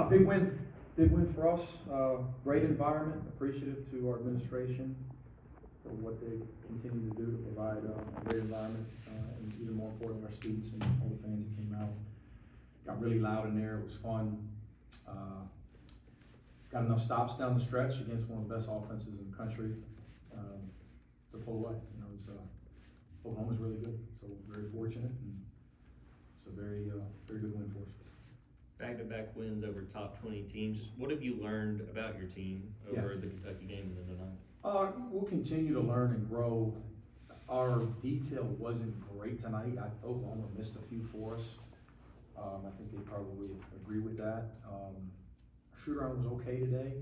Big win for us. Great environment. Appreciative to our administration for what they continue to do to provide a great environment, and even more importantly, our students and all the fans that came out. Got really loud in there. It was fun. Got enough stops down the stretch against one of the best offenses in the country to pull away. You know, Oklahoma's really good, so we're very fortunate, and it's a very good win for us. Back-to-back wins over top 20 teams. What have you learned about your team over the Kentucky game and then tonight? We'll continue to learn and grow. Our detail wasn't great tonight. Oklahoma missed a few for us. I think they probably agree with that. Shoot around was okay today.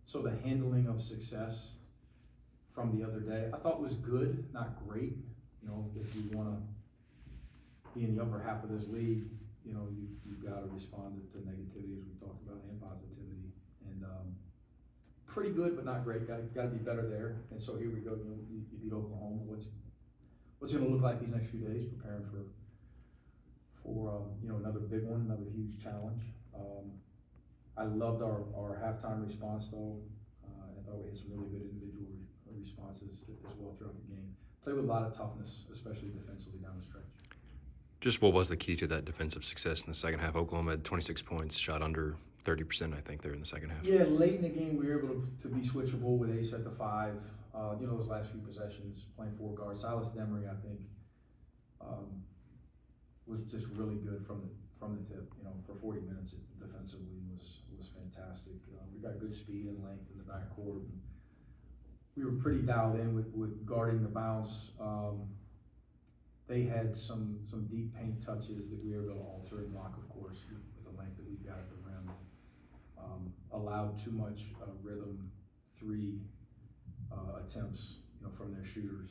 So the handling of success from the other day, I thought was good, not great. You know, if you want to be in the upper half of this league, you know, you've got to respond to negativity, as we talked about, and positivity. And pretty good, but not great. Got to be better there. And so here we go. You know, you beat Oklahoma. What's going to look like these next few days? Preparing for you know, another big one, another huge challenge. I loved our halftime response though. I thought we had some really good individual responses as well throughout the game. Played with a lot of toughness, especially defensively down the stretch. Just what was the key to that defensive success in the second half? Oklahoma had 26 points, shot under 30%, I think, there in the second half. Yeah, late in the game, we were able to be switchable with Ace at the 5. You know, those last few possessions, playing 4 guards. Silas Demery, I think, was just really good from the tip. You know, for 40 minutes defensively was fantastic. We got good speed and length in the backcourt. We were pretty dialed in with guarding the bounce. They had some deep paint touches that we were able to alter and block, of course, with the length that we've got at the rim. Allowed too much rhythm 3 attempts, you know, from their shooters.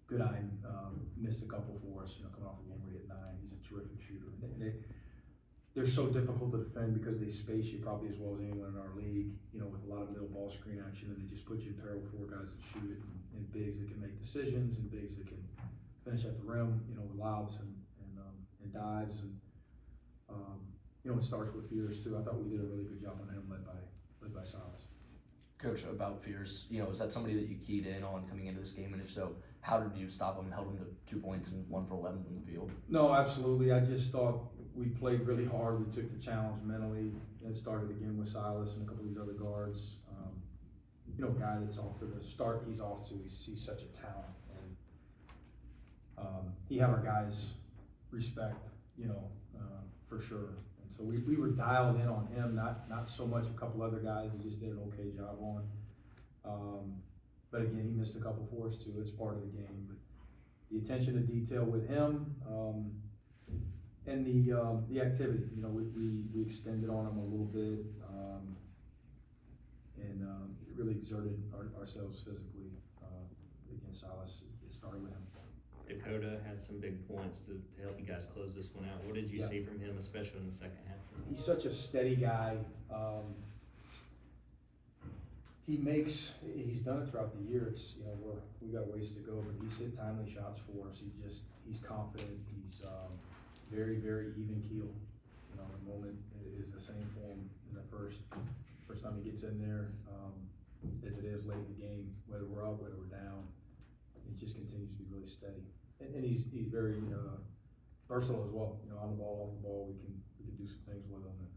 Goodine missed a couple for us, you know, coming off the game where he hit 9. He's a terrific shooter. They're so difficult to defend because they space you probably as well as anyone in our league, you know, with a lot of middle ball screen action, and they just put you in peril with 4 guys that shoot it, and bigs that can make decisions, and bigs that can finish at the rim, you know, with lobs and dives, and you know, it starts with Fears too. I thought we did a really good job on him, led by Silas. Coach, about Fears, you know, is that somebody that you keyed in on coming into this game, and if so, how did you stop him? Held him to 2 points and 1 for 11 from the field? No, absolutely. I just thought we played really hard. We took the challenge mentally. It started again with Silas and a couple of these other guards. You know, a guy that's off to the start he's off to. He's such a talent, and he had our guys respect, you know, for sure. And so we were dialed in on him, not so much a couple other guys we just did an okay job on. But again, he missed a couple for us too. It's part of the game. But the attention to detail with him, and the activity, you know, we extended on him a little bit, and it really exerted ourselves physically against Silas. It started with him. Dakota had some big points to help you guys close this one out. What did you see from him, especially in the second half? He's such a steady guy. He's done it throughout the year. It's, you know, we got ways to go, but he's hit timely shots for us. He's confident. He's very, very even keel. You know, the moment is the same for him in the first time he gets in there as it is late in the game, whether we're up, whether we're down. He just continues to be really steady, and he's very versatile as well. You know, on the ball, off the ball, we can do some things with him, and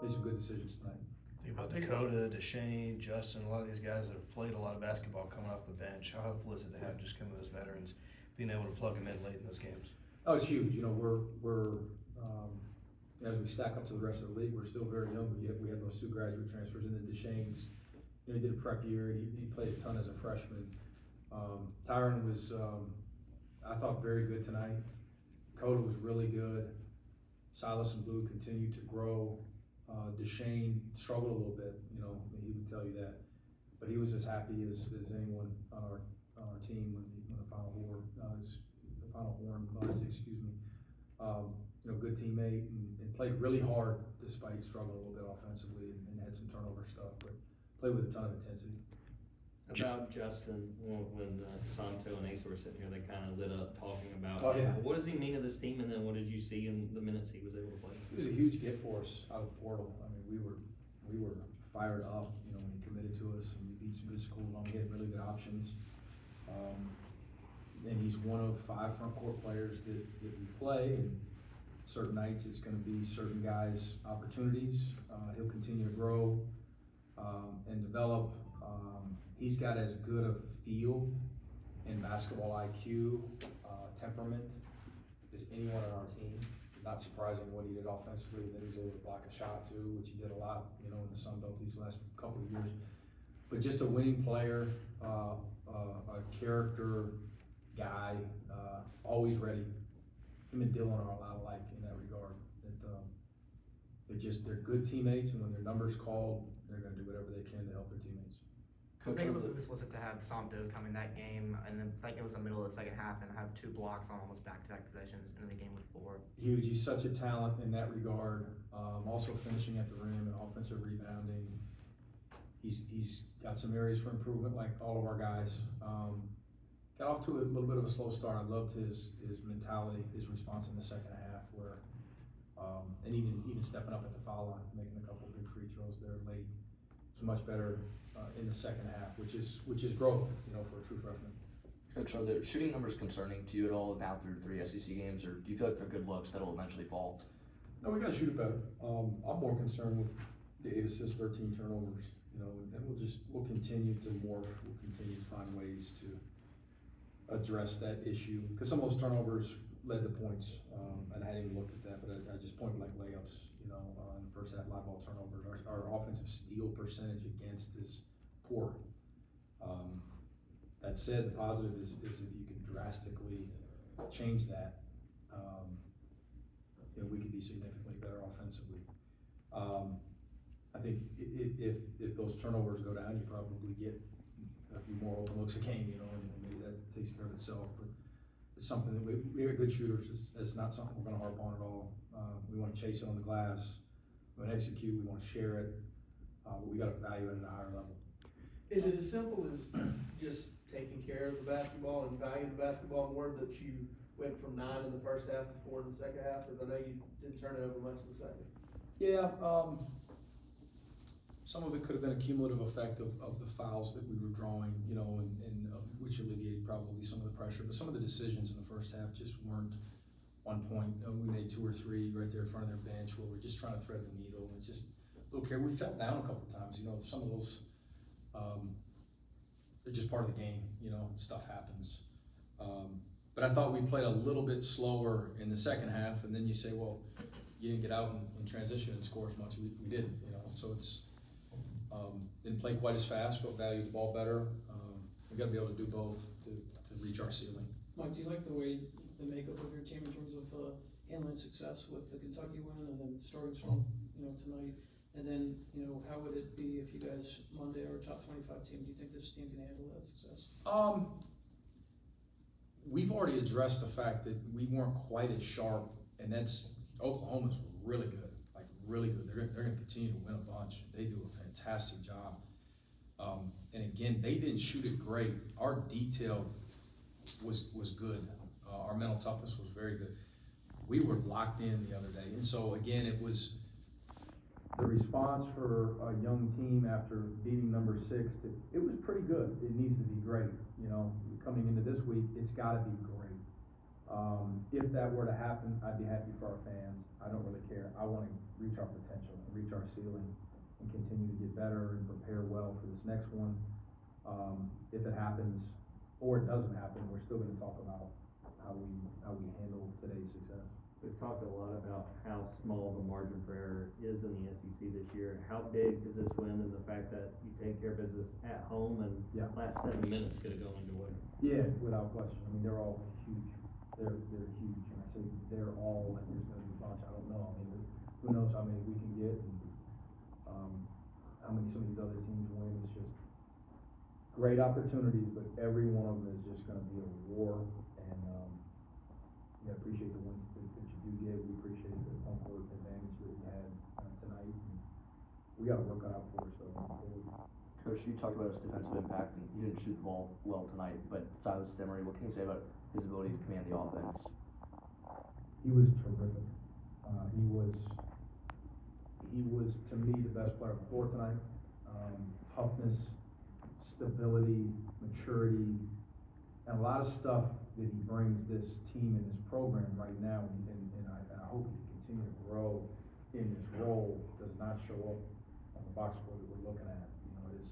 made some good decisions tonight. Think about Dakota, Deshane, Justin, a lot of these guys that have played a lot of basketball coming off the bench. How helpful is it to have just kind of those veterans being able to plug them in late in those games? Oh, it's huge. You know, we're as we stack up to the rest of the league, we're still very young. We have those 2 graduate transfers, and then Deshane's, you know, he did a prep year. He played a ton as a freshman. Tyron was, I thought, very good tonight. Dakota was really good. Silas and Blue continued to grow. Deshane struggled a little bit, you know, he would tell you that, but he was as happy as anyone on our team when the final horn buzzed, excuse me. You know, good teammate and played really hard despite struggling a little bit offensively and had some turnover stuff, but played with a ton of intensity. About Justin, when Santo and Ace were sitting here, they kind of lit up talking about Oh, yeah. what does he mean to this team, and then what did you see in the minutes he was able to play? It was a huge get for us out of the portal. I mean, we were fired up, you know, when he committed to us, and we beat some good schools on. We had really good options. And he's one of 5 front court players that we play, and certain nights it's gonna be certain guys' opportunities. He'll continue to grow, and develop. He's got as good a feel and basketball IQ, temperament as anyone on our team. Not surprising what he did offensively, that he was able to block a shot too, which he did a lot, you know, in the Sun Belt these last couple of years. But just a winning player, a character guy, always ready. Him and Dylan are a lot alike in that regard. They're good teammates, and when their number's called, they're gonna do whatever they can to help their teammates. How big of a boost was it to have Santo come in that game, and then like it was the middle of the second half, and have 2 blocks on almost back-to-back possessions, and the game with 4? Huge. He's such a talent in that regard. Also finishing at the rim and offensive rebounding. He's got some areas for improvement, like all of our guys. Got off to a little bit of a slow start. I loved his mentality, his response in the second half, where and even stepping up at the foul line, making a couple of big free throws there late. It's much better in the second half, which is growth, you know, for a true freshman. Coach, are the shooting numbers concerning to you at all now through 3 SEC games, or do you feel like they're good looks that'll eventually fall? No, we gotta shoot it better. I'm more concerned with the 8 assists, 13 turnovers, you know, and we'll continue to morph. We'll continue to find ways to address that issue, because some of those turnovers led to points, and I hadn't even looked at that, but I just pointed like layups, you know, in the first half, live ball turnovers. Our offensive steal percentage against is poor. That said, the positive is if you can drastically change that, you know, we could be significantly better offensively. I think if those turnovers go down, you probably get a few more open looks a game, you know, and maybe that takes care of itself. But it's something that we are good shooters. It's not something we're going to harp on at all. We want to chase it on the glass. We want to execute. We want to share it. But we got to value it at a higher level. Is it as simple as just taking care of the basketball and valuing the basketball more, that you went from 9 in the first half to 4 in the second half? Because I know you didn't turn it over much in the second. Yeah, some of it could have been a cumulative effect of the fouls that we were drawing, you know, and which alleviated probably some of the pressure. But some of the decisions in the first half just weren't on point. You know, we made 2 or 3 right there in front of their bench where we're just trying to thread the needle. And it's just a little care. We fell down a couple of times, you know. Some of those, they're just part of the game, you know. Stuff happens. But I thought we played a little bit slower in the second half, and then you say, well, you didn't get out in transition and score as much. We didn't, you know. So it's didn't play quite as fast, but valued the ball better. We got to be able to do both to reach our ceiling. Mike, do you like the way the makeup of your team in terms of handling success with the Kentucky win, and then starting strong, you know, tonight? And then, you know, how would it be if you guys Monday are a top 25 team? Do you think this team can handle that success? We've already addressed the fact that we weren't quite as sharp, and that's Oklahoma's really good, like really good. They're going to continue to win a bunch. They do a fantastic job. And again, they didn't shoot it great. Our detail was good. Our mental toughness was very good. We were locked in the other day, and so again, it was the response for a young team after beating number 6. It was pretty good. It needs to be great. You know, coming into this week, it's got to be great. If that were to happen, I'd be happy for our fans. I don't really care. I want to reach our potential and reach our ceiling and continue to get better and prepare well for this next one. If it happens or it doesn't happen, we're still going to talk about how we handle today's success. We've talked a lot about how small the margin for error is in the SEC this year. How big is this win, and the fact that you take care of business at home, and last 7 minutes could have gone either way? Yeah, without question. I mean, they're all huge. They're huge. And I say they're all, like there's going to be a bunch. I don't know. I mean, who knows how many we can get, and how many some of these other teams win. It's just great opportunities, but every one of them is just going to be a war. And I appreciate the ones that you do get. We appreciate the home court advantage that we had tonight. And we got to work out for us though. Coach, you talked about his defensive impact, and he didn't shoot the ball well tonight, but Silas Demery, what can you say about his ability to command the offense? He was terrific. He was, to me, the best player on the floor tonight. Toughness, stability, maturity, and a lot of stuff that he brings this team and this program right now, and I hope he can continue to grow in this role, does not show up on the box score that we're looking at. You know, his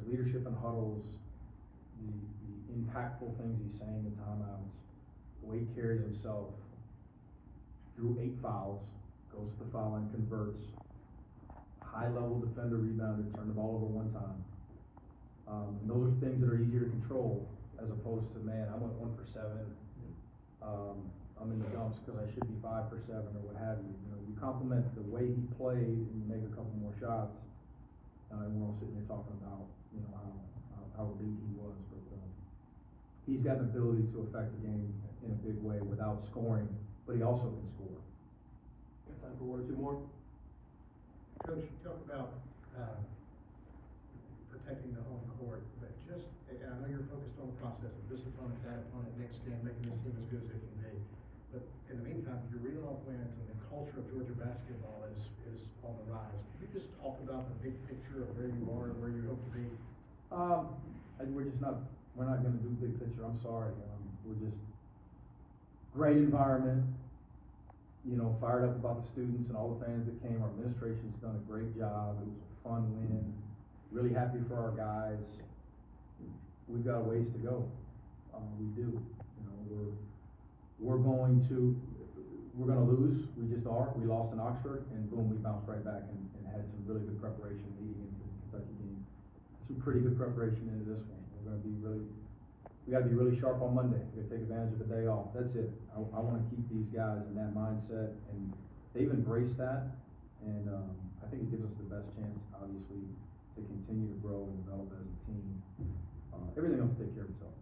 leadership in huddles, the impactful things he's saying in timeouts, the way he carries himself, drew 8 fouls, goes to the foul line, converts, high-level defender, rebounder, turned the ball over 1 time. And those are things that are easier to control, as opposed to, man, I went 1 for 7. I'm in the dumps because I should be 5 for 7 or what have you. You know, you compliment the way he played and you make a couple more shots, and we're all sitting here talking about, you know, how elite he was. But he's got an ability to affect the game in a big way without scoring, but he also can score. Got time for 1 or 2 more? Coach, you talk about protecting the home court, but just, and I know you're focused on the process of this opponent, that opponent, next game, making this team as good as it can be. But in the meantime, you're reeling off wins, and the culture of Georgia basketball is on the rise. Can you just talk about the big picture of where you are and where you hope to be? We're not gonna do big picture, I'm sorry. We're just, great environment, you know, fired up about the students and all the fans that came. Our administration's done a great job. It was a fun win. Really happy for our guys. We've got a ways to go. We do. You know, we're gonna lose. We just are. We lost in Oxford, and boom, we bounced right back and had some really good preparation leading into the Kentucky game. Some pretty good preparation into this one. We gotta be really sharp on Monday. We gotta take advantage of the day off. That's it. I wanna keep these guys in that mindset, and they've embraced that, and I think it gives us the best chance, obviously, to continue to grow and develop as a team. Everything else will take care of itself.